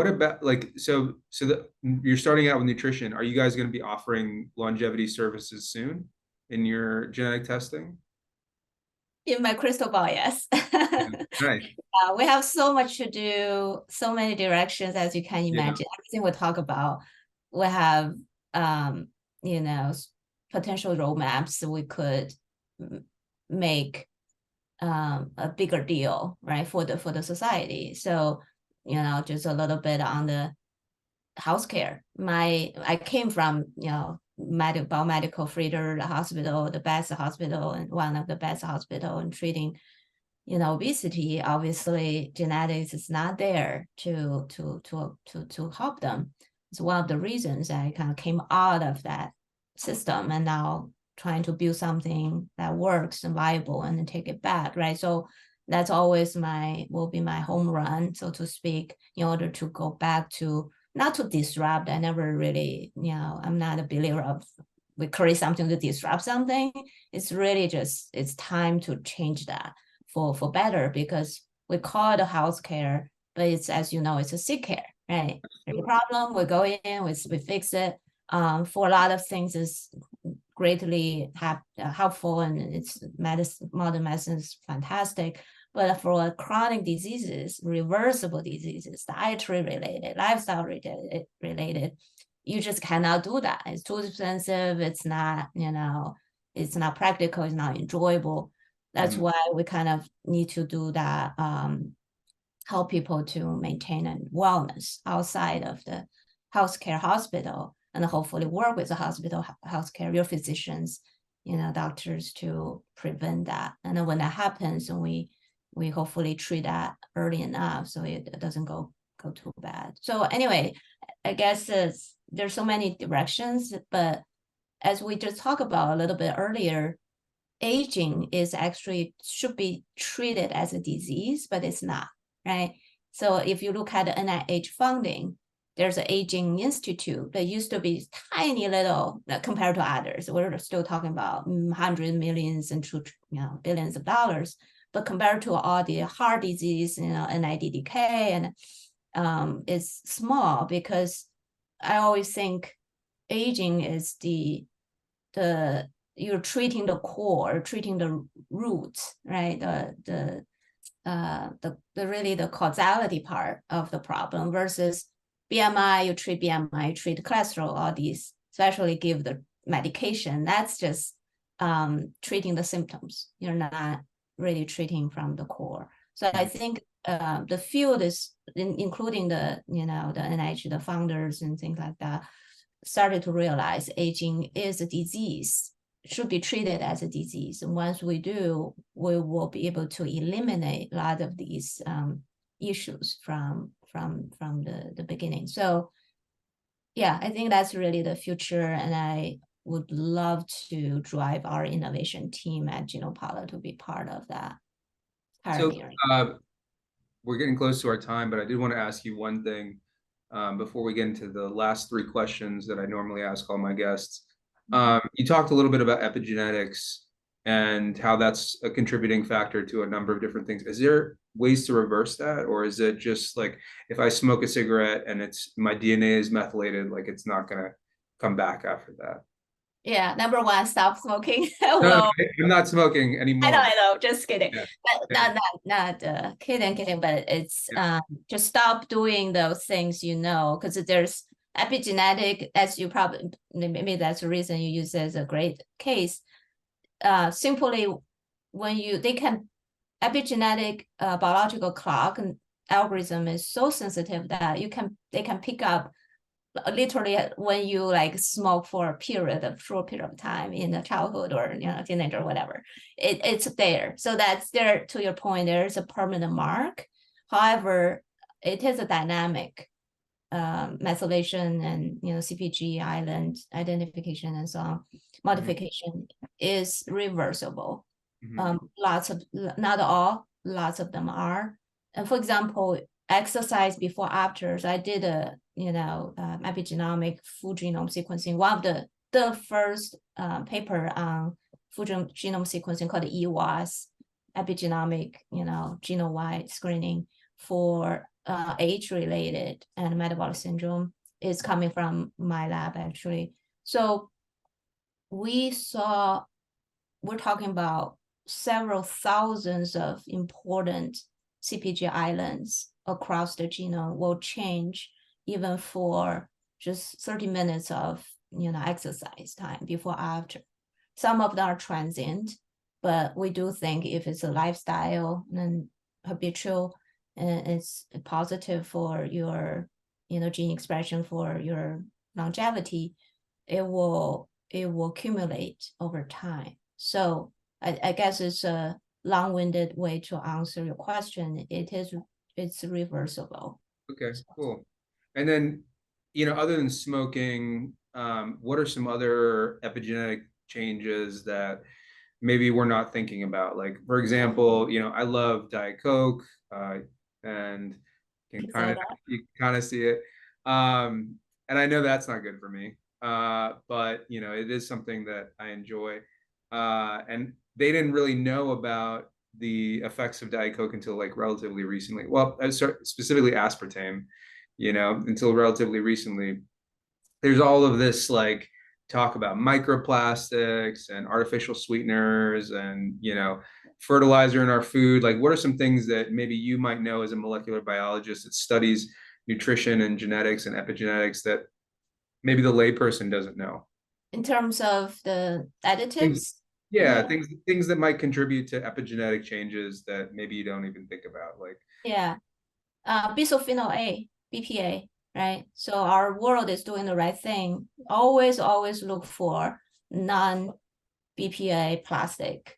about, like, so that you're starting out with nutrition, are you guys going to be offering longevity services soon in your genetic testing? In my crystal ball, yes. Nice. We have so much to do, so many directions, as you can imagine. Everything we talk about, we have potential roadmaps we could make a bigger deal, right, for the society. So just a little bit on the healthcare. I came from biomedical Frieder hospital, the best hospital and one of the best hospital in treating obesity. Obviously genetics is not there to help them. It's one of the reasons I kind of came out of that system, and now trying to build something that works and viable and then take it back, right? So that's always will be my home run, so to speak, in order to go back to, not to disrupt. I never really, I'm not a believer of we create something to disrupt something. It's really just, it's time to change that for better, because we call it a healthcare, but it's, as you know, it's a sick care, right? There's a problem, we go in, we fix it. For a lot of things is greatly helpful, and it's modern medicine is fantastic. But for chronic diseases, reversible diseases, dietary related, lifestyle related, you just cannot do that. It's too expensive. It's not, it's not practical. It's not enjoyable. That's why we kind of need to do that. Help people to maintain a wellness outside of the healthcare hospital, and hopefully work with the hospital healthcare, your physicians, doctors, to prevent that. And then when that happens, we hopefully treat that early enough so it doesn't go too bad. So anyway, I guess there's so many directions, but as we just talked about a little bit earlier, aging is actually should be treated as a disease, but it's not, right? So if you look at the NIH funding, there's an aging institute that used to be tiny little compared to others. We're still talking about hundreds, millions, and billions of dollars. But compared to all the heart disease, NIDDK, and it's small, because I always think aging is you're treating the core, treating the roots, right? The really the causality part of the problem, versus BMI, you treat BMI, you treat cholesterol, all these, especially give the medication. That's just treating the symptoms. You're not really treating from the core. So I think the field is, including the NIH, the founders and things like that, started to realize aging is a disease, should be treated as a disease. And once we do, we will be able to eliminate a lot of these issues from the beginning. So yeah, I think that's really the future, and I would love to drive our innovation team at GenoPalate to be part of that. So we're getting close to our time, but I did want to ask you one thing before we get into the last three questions that I normally ask all my guests. You talked a little bit about epigenetics and how that's a contributing factor to a number of different things. Is there ways to reverse that? Or is it just like, if I smoke a cigarette and my DNA is methylated, like it's not going to come back after that? Yeah, number one, stop smoking. No, I'm not smoking anymore. I know, just kidding. Yeah. But not kidding, but it's just stop doing those things, because there's epigenetic, as you probably, maybe that's the reason you use it as a great case. Simply when epigenetic biological clock and algorithm is so sensitive that they can pick up literally when you like smoke for a short period of time in the childhood or teenager or whatever, it's there. So that's there. To your point, there's a permanent mark. However, it is a dynamic methylation and CpG island identification and so on. Modification is reversible. Lots of, not all, lots of them are. And for example, exercise before after. So I did a epigenomic full genome sequencing. One of the first paper on full genome sequencing called EWAS, epigenomic genome-wide screening for age-related and metabolic syndrome, is coming from my lab actually. So we're talking about several thousands of important CpG islands across the genome will change even for just 30 minutes of exercise time before after. Some of them are transient, but we do think if it's a lifestyle and habitual, and it's positive for your gene expression, for your longevity, it will accumulate over time. So I guess it's a long-winded way to answer your question. It's reversible. Okay, cool. And then, other than smoking, what are some other epigenetic changes that maybe we're not thinking about? Like, for example, I love Diet Coke, and you kind of see it. And I know that's not good for me, but it is something that I enjoy. And they didn't really know about the effects of Diet Coke until like relatively recently. Well, specifically aspartame, until relatively recently. There's all of this like talk about microplastics and artificial sweeteners and, fertilizer in our food. Like, what are some things that maybe you might know as a molecular biologist that studies nutrition and genetics and epigenetics that maybe the layperson doesn't know? In terms of the Things, additives? yeah, things that might contribute to epigenetic changes that maybe you don't even think about. Like, Yeah. Bisphenol A, BPA, right? So our world is doing the right thing. Always look for non-BPA plastic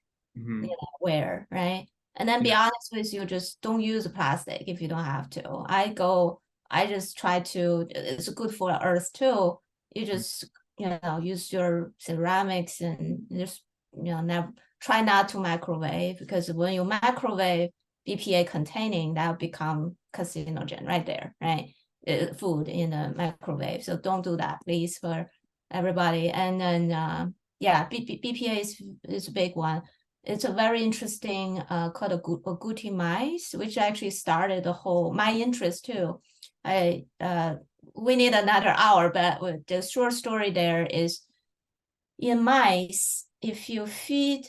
wear, right? And then be honest with you, just don't use plastic if you don't have to. I just try to, it's good for the earth too. You just, use your ceramics and just, never try not to microwave, because when you microwave BPA containing, that will become carcinogen right there, right? Food in the microwave. So don't do that, please, for everybody. And then, BPA is a big one. It's a very interesting called agouti mice, which actually started my interest too. We need another hour, but the short story there is, in mice, if you feed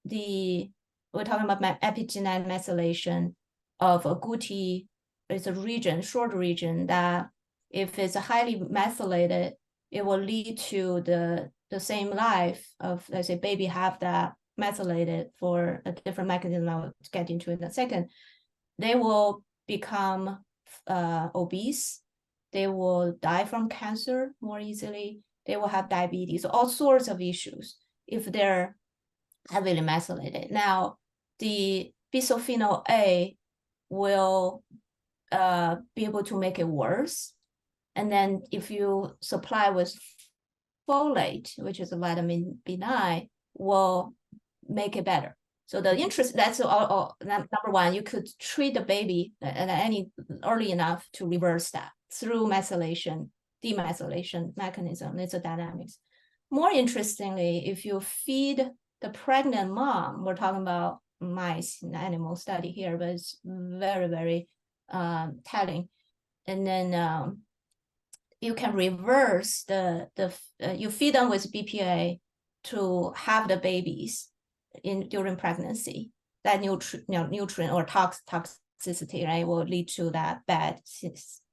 we're talking about epigenetic methylation of agouti, it's a short region that if it's highly methylated, it will lead to the same life of, let's say, baby have that methylated for a different mechanism I'll get into in a second. They will become obese. They will die from cancer more easily. They will have diabetes, all sorts of issues if they're heavily methylated. Now, the bisphenol A will be able to make it worse. And then if you supply with folate, which is a vitamin B9, will make it better. So the interest, that's number one, you could treat the baby at any early enough to reverse that through demethylation mechanism. It's a dynamics. More interestingly, if you feed the pregnant mom, we're talking about mice in animal study here, but it's very, very telling. And then you can reverse you feed them with BPA to have the babies during pregnancy. That nutrient or toxicity, right, will lead to that bad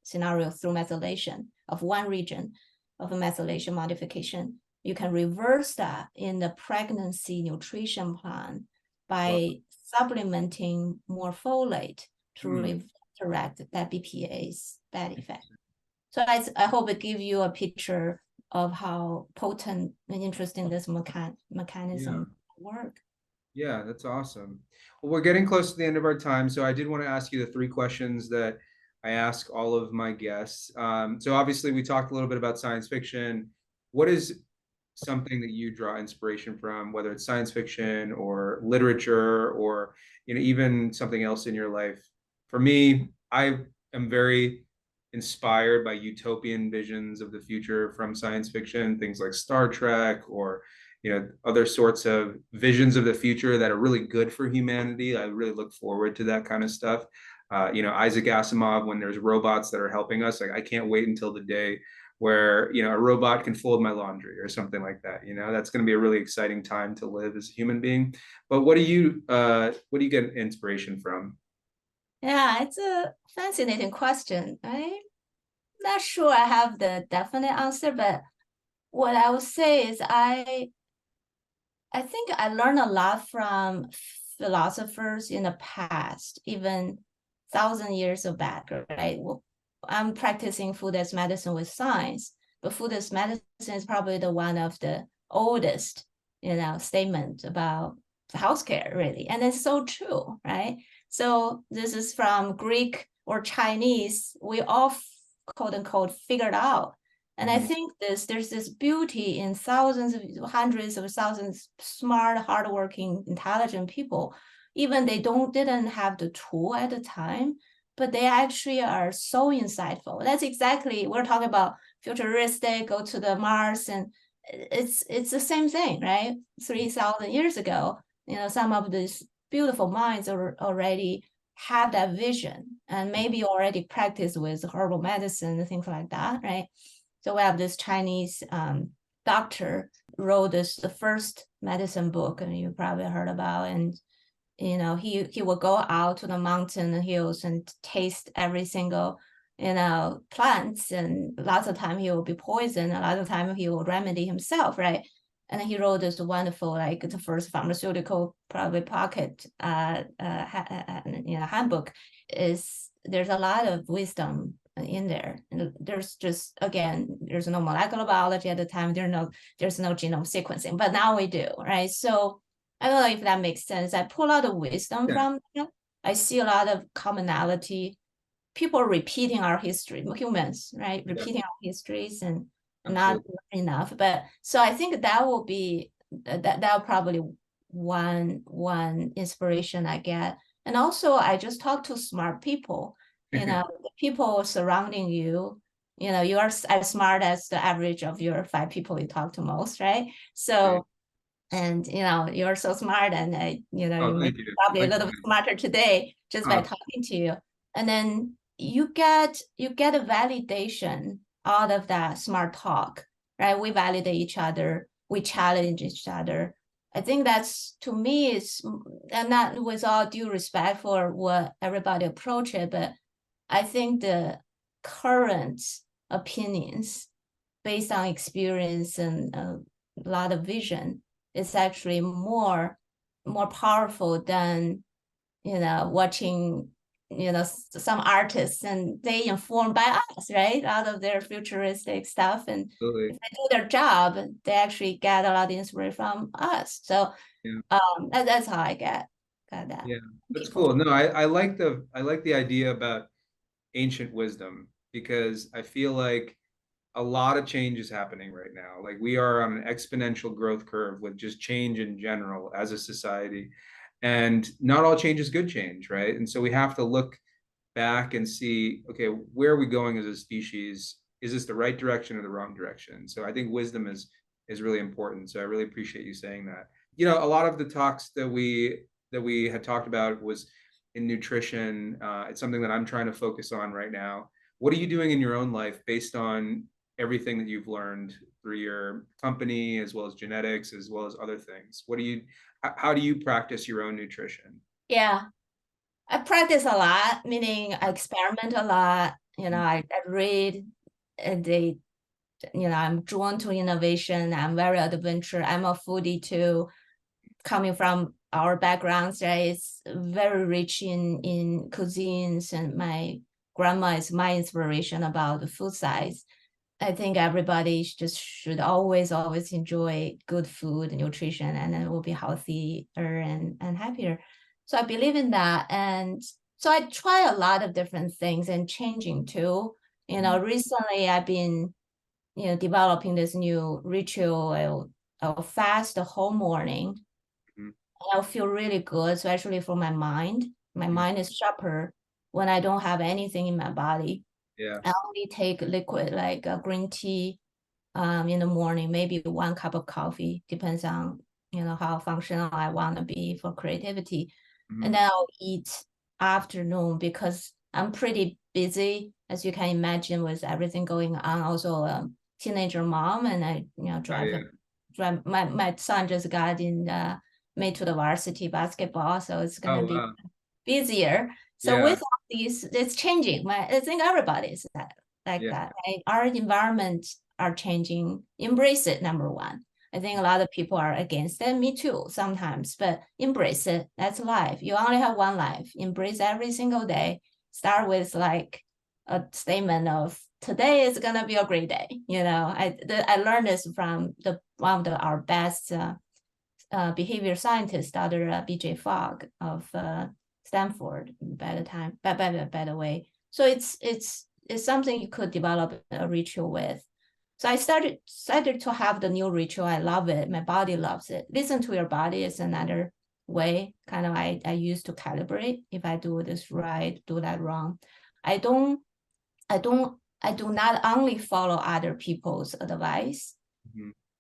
scenario through methylation of one region of a methylation modification. You can reverse that in the pregnancy nutrition plan by supplementing more folate to correct that BPA's bad effect. So I hope it gives you a picture of how potent and interesting this mechanism work. Yeah, that's awesome. Well, we're getting close to the end of our time, so I did want to ask you the 3 questions that I ask all of my guests. So obviously we talked a little bit about science fiction. What is something that you draw inspiration from, whether it's science fiction or literature or even something else in your life? For me, I am very inspired by utopian visions of the future from science fiction, things like Star Trek or other sorts of visions of the future that are really good for humanity. I really look forward to that kind of stuff. Isaac Asimov, when there's robots that are helping us, like I can't wait until the day where a robot can fold my laundry or something like that. That's going to be a really exciting time to live as a human being. But what do you get inspiration from? Yeah, it's a fascinating question. I'm not sure I have the definite answer, but what I would say is I think I learned a lot from philosophers in the past, even 1,000 years back, right? Well, I'm practicing food as medicine with science, but food as medicine is probably the one of the oldest, statement about healthcare, really. And it's so true, right? So this is from Greek or Chinese. We all, quote unquote, figured out. And I think there's this beauty in hundreds of thousands smart, hardworking, intelligent people. Even they didn't have the tool at the time, but they actually are so insightful. That's exactly, we're talking about futuristic, go to the Mars, and it's the same thing, right? 3,000 years ago, some of these beautiful minds already have that vision and maybe already practice with herbal medicine and things like that, right? So we have this Chinese doctor wrote the first medicine book, and you probably heard about. And he will go out to the mountain and hills and taste every single plants, and lots of time he will be poisoned, a lot of time he will remedy himself, right? And he wrote this wonderful, like the first pharmaceutical probably pocket handbook. There's a lot of wisdom in there. And there's just, again, there's no molecular biology at the time. There's no genome sequencing, but now we do, right? So I don't know if that makes sense. I pull out the wisdom from that. I see a lot of commonality. People repeating our history, humans, right? Repeating our histories and not enough. But so I think that will be that probably one inspiration I get. And also I just talk to smart people, the people surrounding you, you are as smart as the average of your 5 people you talk to most, right? So and you're so smart, and you may be probably a little bit smarter today just by talking to you. And then you get a validation out of that smart talk, right? We validate each other, we challenge each other. I think that's, to me, is, and not with all due respect for what everybody approach it, but I think the current opinions based on experience and a lot of vision is actually more powerful than watching some artists, and they informed by us, right, out of their futuristic stuff, and if they do their job, they actually get a lot of inspiration from us. So that's how I got that. That's cool. No, I like the idea about ancient wisdom, because I feel like a lot of change is happening right now. Like, we are on an exponential growth curve with just change in general as a society, and not all change is good change, right? And so we have to look back and see, okay, where are we going as a species? Is this the right direction or the wrong direction? So I think wisdom is really important. So I really appreciate you saying that. A lot of the talks that we had talked about was in nutrition. It's something that I'm trying to focus on right now. What are you doing in your own life based on everything that you've learned through your company, as well as genetics, as well as other things? How do you practice your own nutrition? Yeah, I practice a lot, meaning I experiment a lot. I read, and I'm drawn to innovation. I'm very adventurous. I'm a foodie too, coming from our backgrounds, right? It's very rich in cuisines, and my grandma is my inspiration about the food size. I think everybody should always enjoy good food and nutrition, and then will be healthier and happier. So I believe in that. And so I try a lot of different things and changing too. Recently I've been, developing this new ritual. I'll fast the whole morning. I'll feel really good, especially for my mind. My mind is sharper when I don't have anything in my body. I only take liquid like green tea in the morning, maybe 1 cup of coffee, depends on how functional I want to be for creativity. And then I'll eat afternoon, because I'm pretty busy, as you can imagine, with everything going on. Also a teenager mom, and I drive my son just got made to the varsity basketball, so it's gonna be busier. So with all these, it's changing. I think everybody's that, right? Our environment are changing. Embrace it, number one. I think a lot of people are against it. Me too, sometimes, but embrace it. That's life. You only have one life. Embrace every single day. Start with like a statement of, today is gonna be a great day. I learned this from one of our best behavior scientists, Dr. B.J. Fogg of Stanford, by the way. So it's something you could develop a ritual with. So I started to have the new ritual. I love it. My body loves it. Listen to your body is another way. Kind of I use to calibrate if I do this right, do that wrong. I do not only follow other people's advice,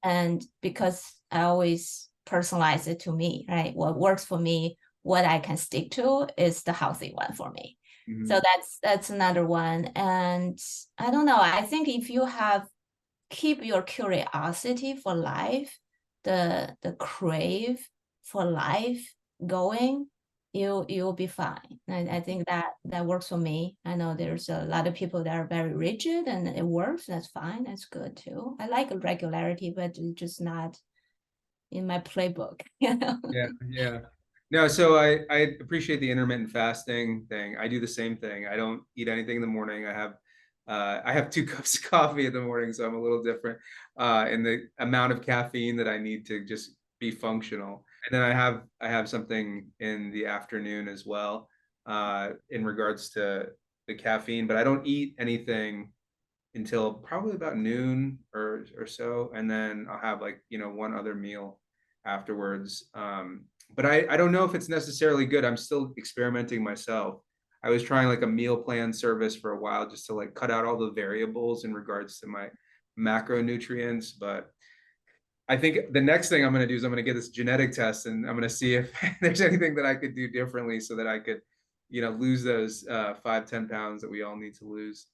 and because I always personalize it to me, right? What works for me, what I can stick to is the healthy one for me. So that's another one. And I don't know, I think if you have keep your curiosity for life, the crave for life going, you'll be fine. And I think that works for me. I know there's a lot of people that are very rigid and it works. That's fine. That's good too. I like regularity, but it's just not in my playbook, you know? Yeah. No, so I appreciate the intermittent fasting thing. I do the same thing. I don't eat anything in the morning. I have 2 cups of coffee in the morning, so I'm a little different in the amount of caffeine that I need to just be functional. And then I have something in the afternoon as well in regards to the caffeine, but I don't eat anything until probably about noon or so, and then I'll have like, one other meal afterwards. But I don't know if it's necessarily good. I'm still experimenting myself. I was trying like a meal plan service for a while just to like cut out all the variables in regards to my macronutrients. But I think the next thing I'm going to do is I'm going to get this genetic test and I'm going to see if there's anything that I could do differently so that I could, lose those 5-10 pounds that we all need to lose.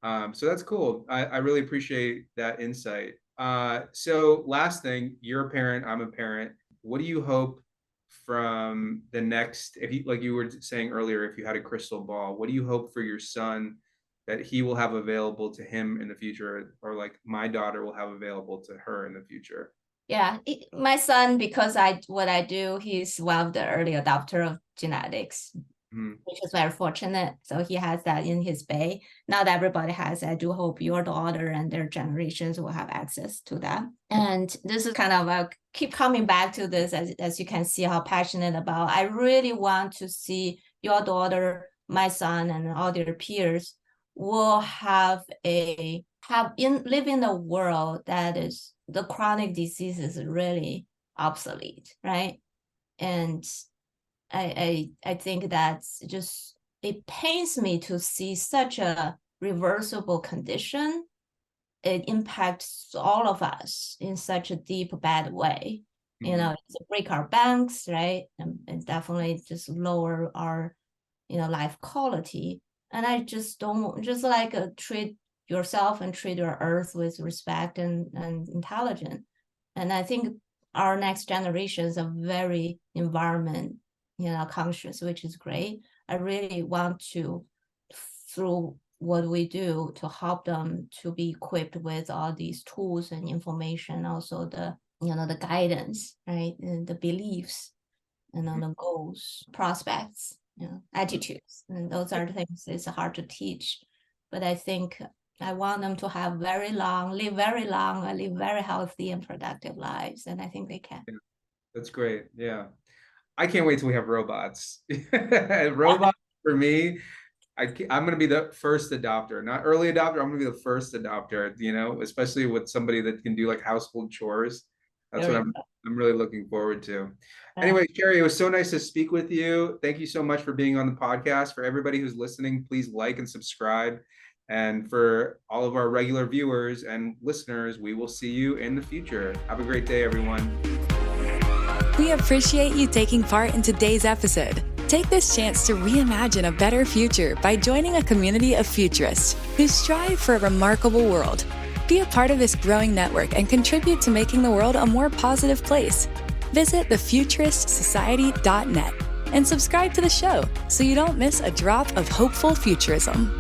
So that's cool. I really appreciate that insight. So last thing, you're a parent, I'm a parent. What do you hope from the next, if you, like you were saying earlier, if you had a crystal ball, what do you hope for your son that he will have available to him in the future, or like my daughter will have available to her in the future? Yeah, my son, because what I do, he's one of the early adopter of genetics, which is very fortunate. So he has that in his bay. Not everybody has. I do hope your daughter and their generations will have access to that. And this is kind of a keep coming back to this, as you can see how passionate about. I really want to see your daughter, my son, and all their peers will live in a world that is the chronic disease is really obsolete, right? And I think that's just, it pains me to see such a reversible condition. It impacts all of us in such a deep, bad way. It's break our banks, right? And definitely just lower our, life quality. And I just don't, just like treat yourself and treat your earth with respect and intelligence. And I think our next generations are very environment, conscious, which is great. I really want to, through what we do, to help them to be equipped with all these tools and information, also the, the guidance, right? And the beliefs, and the goals, prospects, attitudes. And those are the things it's hard to teach. But I think I want them to have live very long, and live very healthy and productive lives. And I think they can. Yeah, that's great. Yeah. I can't wait till we have robots. Robots for me, I'm going to be the first adopter, not early adopter. I'm going to be the first adopter, especially with somebody that can do like household chores. That's what I'm really looking forward to. Anyway, Sherry, it was so nice to speak with you. Thank you so much for being on the podcast. For everybody who's listening, please like and subscribe. And for all of our regular viewers and listeners, we will see you in the future. Have a great day, everyone. We appreciate you taking part in today's episode. Take this chance to reimagine a better future by joining a community of futurists who strive for a remarkable world. Be a part of this growing network and contribute to making the world a more positive place. Visit thefuturistsociety.net and subscribe to the show so you don't miss a drop of hopeful futurism.